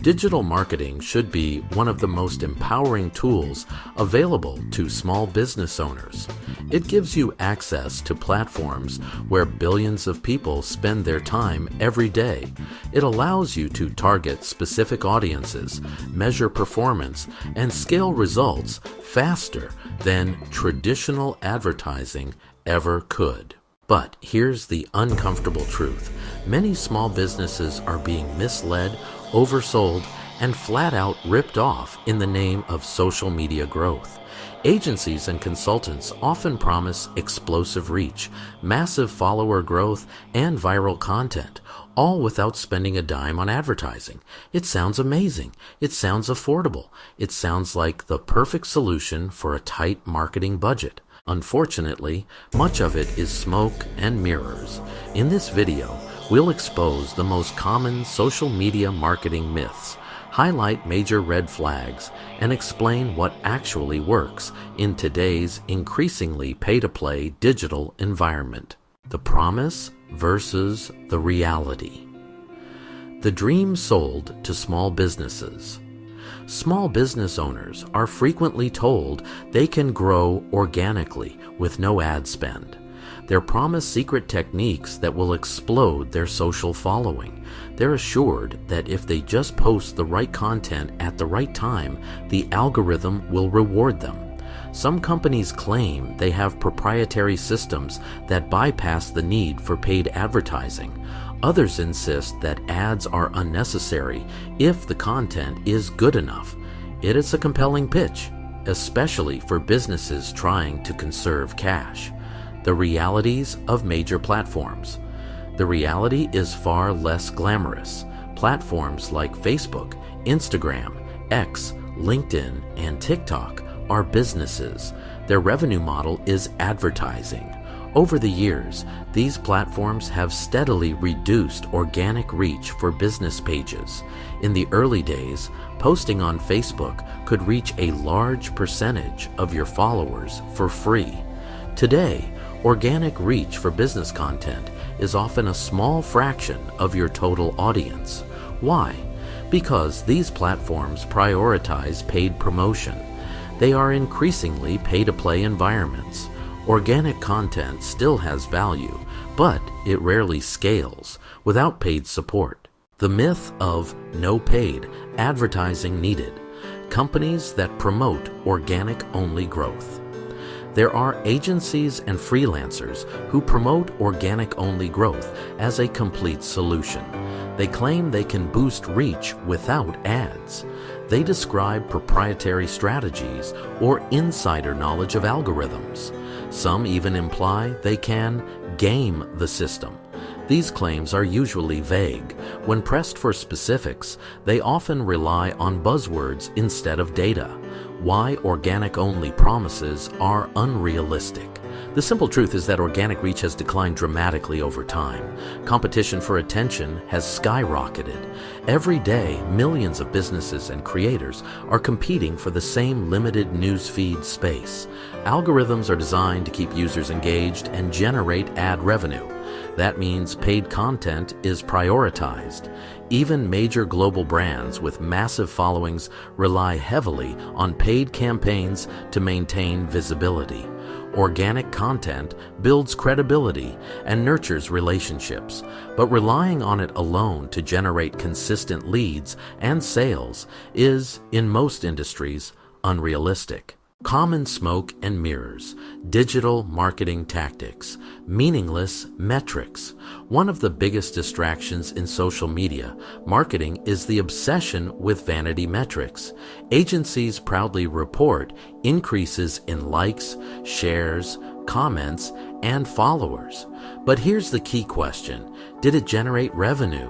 Digital marketing should be one of the most empowering tools available to small business owners. It gives you access to platforms where billions of people spend their time every day. It allows you to target specific audiences, measure performance, and scale results faster than traditional advertising ever could. But here's the uncomfortable truth. Many small businesses are being misled, oversold, and flat out ripped off in the name of social media growth. Agencies and consultants often promise explosive reach, massive follower growth, and viral content, all without spending a dime on advertising. It sounds amazing. It sounds affordable. It sounds like the perfect solution for a tight marketing budget. Unfortunately, much of it is smoke and mirrors. In this video, we'll expose the most common social media marketing myths, highlight major red flags, and explain what actually works in today's increasingly pay-to-play digital environment. The promise versus the reality. The dream sold to small businesses. Small business owners are frequently told they can grow organically with no ad spend. They're promised secret techniques that will explode their social following. They're assured that if they just post the right content at the right time, the algorithm will reward them. Some companies claim they have proprietary systems that bypass the need for paid advertising. Others insist that ads are unnecessary if the content is good enough. It is a compelling pitch, especially for businesses trying to conserve cash. The realities of major platforms. The reality is far less glamorous. Platforms like Facebook, Instagram, X, LinkedIn, and TikTok are businesses. Their revenue model is advertising. Over the years, these platforms have steadily reduced organic reach for business pages. In the early days, posting on Facebook could reach a large percentage of your followers for free. Today, organic reach for business content is often a small fraction of your total audience. Why? Because these platforms prioritize paid promotion. They are increasingly pay-to-play environments. Organic content still has value, but it rarely scales without paid support. The myth of no paid advertising needed. Companies that promote organic-only growth. There are agencies and freelancers who promote organic-only growth as a complete solution. They claim they can boost reach without ads. They describe proprietary strategies or insider knowledge of algorithms. Some even imply they can game the system. These claims are usually vague. When pressed for specifics, they often rely on buzzwords instead of data. Why organic-only promises are unrealistic. The simple truth is that organic reach has declined dramatically over time. Competition for attention has skyrocketed. Every day, millions of businesses and creators are competing for the same limited newsfeed space. Algorithms are designed to keep users engaged and generate ad revenue. That means paid content is prioritized. Even major global brands with massive followings rely heavily on paid campaigns to maintain visibility. Organic content builds credibility and nurtures relationships, but relying on it alone to generate consistent leads and sales is, in most industries, unrealistic. Common smoke and mirrors, digital marketing tactics, meaningless metrics. One of the biggest distractions in social media marketing is the obsession with vanity metrics. Agencies proudly report increases in likes, shares, comments, and followers. But here's the key question. Did it generate revenue?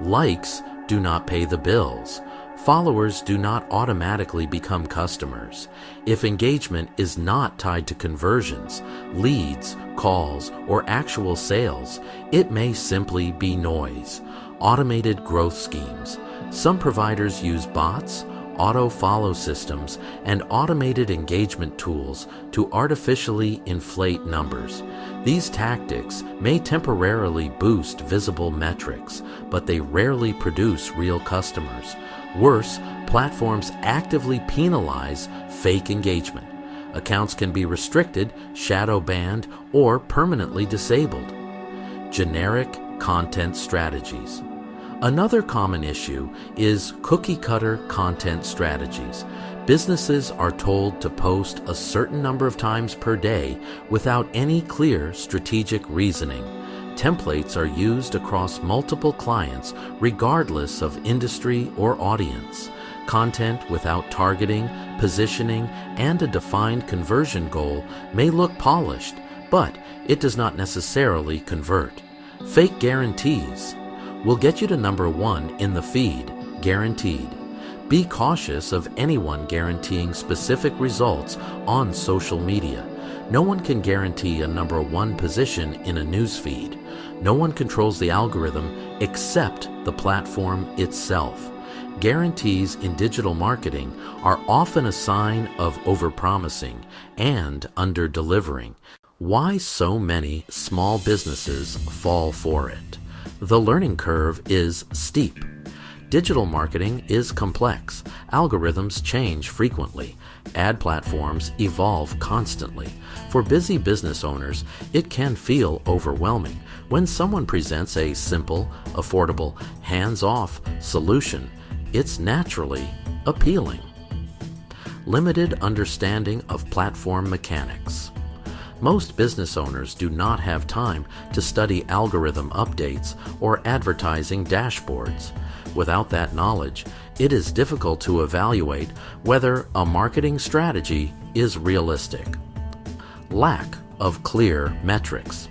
Likes do not pay the bills. Followers do not automatically become customers. If engagement is not tied to conversions, leads, calls, or actual sales, it may simply be noise. Automated growth schemes. Some providers use bots, auto-follow systems, and automated engagement tools to artificially inflate numbers. These tactics may temporarily boost visible metrics, but they rarely produce real customers. Worse, platforms actively penalize fake engagement. Accounts can be restricted, shadow banned, or permanently disabled. Generic content strategies. Another common issue is cookie-cutter content strategies. Businesses are told to post a certain number of times per day without any clear strategic reasoning. Templates are used across multiple clients regardless of industry or audience. Content without targeting, positioning, and a defined conversion goal may look polished, but it does not necessarily convert. Fake guarantees will get you to number 1 in the feed, guaranteed. Be cautious of anyone guaranteeing specific results on social media. No one can guarantee a number 1 position in a news feed. No one controls the algorithm except the platform itself. Guarantees in digital marketing are often a sign of overpromising and under-delivering. Why so many small businesses fall for it? The learning curve is steep. Digital marketing is complex. Algorithms change frequently. Ad platforms evolve constantly. For busy business owners, it can feel overwhelming when someone presents a simple, affordable, hands-off solution. It's naturally appealing. Limited understanding of platform mechanics. Most business owners do not have time to study algorithm updates or advertising dashboards. Without that knowledge, it is difficult to evaluate whether a marketing strategy is realistic. Lack of clear metrics.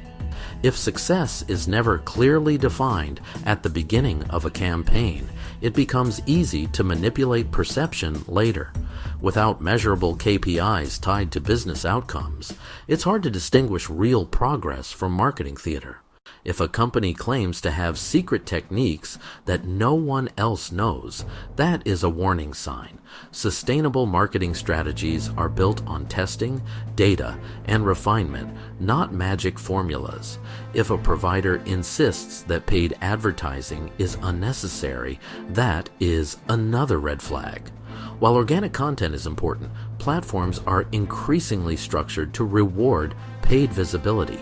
If success is never clearly defined at the beginning of a campaign, it becomes easy to manipulate perception later. Without measurable KPIs tied to business outcomes, it's hard to distinguish real progress from marketing theater. If a company claims to have secret techniques that no one else knows, that is a warning sign. Sustainable marketing strategies are built on testing, data, and refinement, not magic formulas. If a provider insists that paid advertising is unnecessary, that is another red flag. While organic content is important, platforms are increasingly structured to reward paid visibility.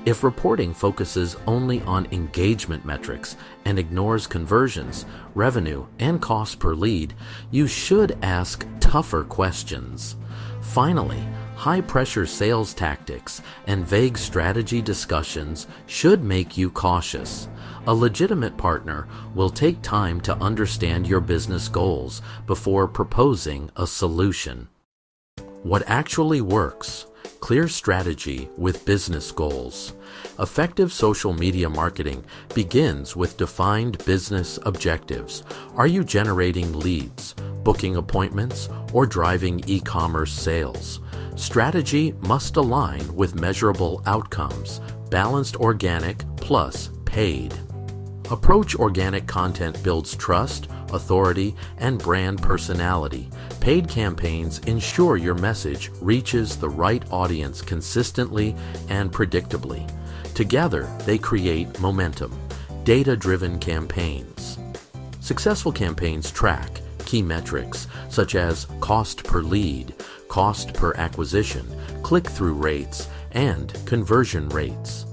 If reporting focuses only on engagement metrics and ignores conversions, revenue, and cost per lead, you should ask tougher questions. Finally, high-pressure sales tactics and vague strategy discussions should make you cautious. A legitimate partner will take time to understand your business goals before proposing a solution. What actually works? Clear strategy with business goals. Effective social media marketing begins with defined business objectives. Are you generating leads, booking appointments, or driving e-commerce sales? Strategy must align with measurable outcomes, balanced organic plus paid. Approach organic content builds trust, authority, and brand personality. Paid campaigns ensure your message reaches the right audience consistently and predictably. Together, they create momentum. Data-driven campaigns. Successful campaigns track key metrics such as cost per lead, cost per acquisition, click-through rates, and conversion rates.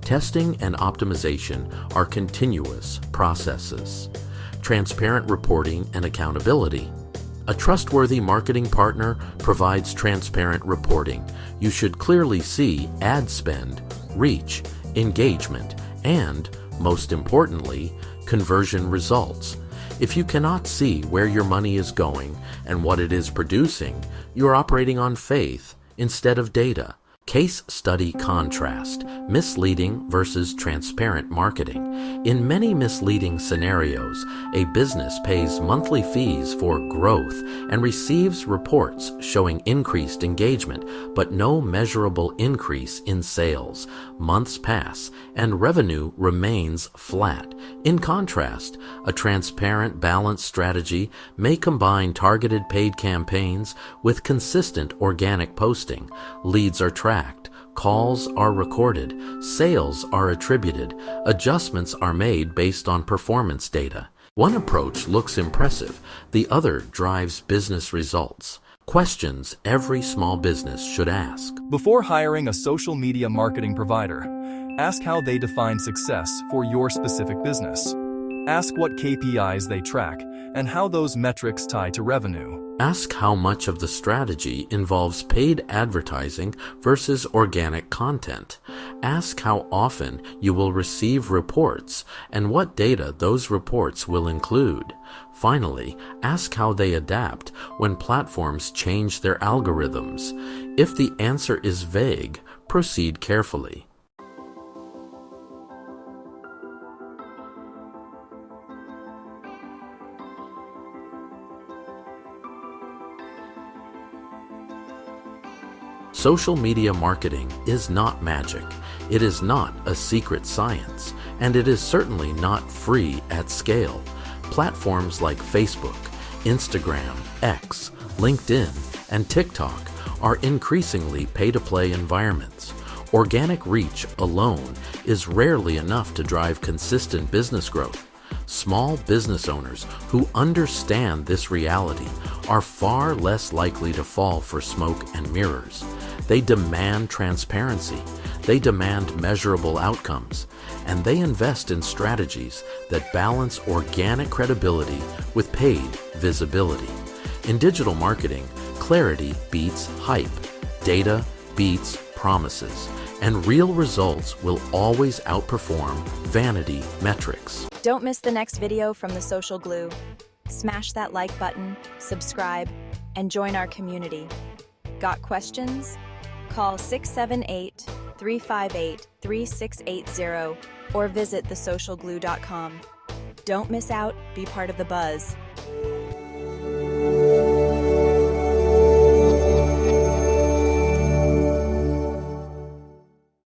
Testing and optimization are continuous processes. Transparent reporting and accountability. A trustworthy marketing partner provides transparent reporting. You should clearly see ad spend, reach, engagement, and, most importantly, conversion results. If you cannot see where your money is going and what it is producing, you are operating on faith instead of data. Case study contrast, misleading versus transparent marketing. In many misleading scenarios, a business pays monthly fees for growth and receives reports showing increased engagement, but no measurable increase in sales. Months pass and revenue remains flat. In contrast, a transparent, balanced strategy may combine targeted paid campaigns with consistent organic posting. Leads are tracked. Calls are recorded, sales are attributed, adjustments are made based on performance data. One approach looks impressive, the other drives business results. Questions every small business should ask. Before hiring a social media marketing provider, ask how they define success for your specific business. Ask what KPIs they track and how those metrics tie to revenue. Ask how much of the strategy involves paid advertising versus organic content. Ask how often you will receive reports and what data those reports will include. Finally, ask how they adapt when platforms change their algorithms. If the answer is vague, proceed carefully. Social media marketing is not magic. It is not a secret science, and it is certainly not free at scale. Platforms like Facebook, Instagram, X, LinkedIn, and TikTok are increasingly pay-to-play environments. Organic reach alone is rarely enough to drive consistent business growth. Small business owners who understand this reality are far less likely to fall for smoke and mirrors. They demand transparency, they demand measurable outcomes, and they invest in strategies that balance organic credibility with paid visibility. In digital marketing, clarity beats hype, data beats promises, and real results will always outperform vanity metrics. Don't miss the next video from the Social Glue. Smash that like button, subscribe, and join our community. Got questions? Call 678-358-3680 or visit thesocialglue.com. Don't miss out, be part of the buzz.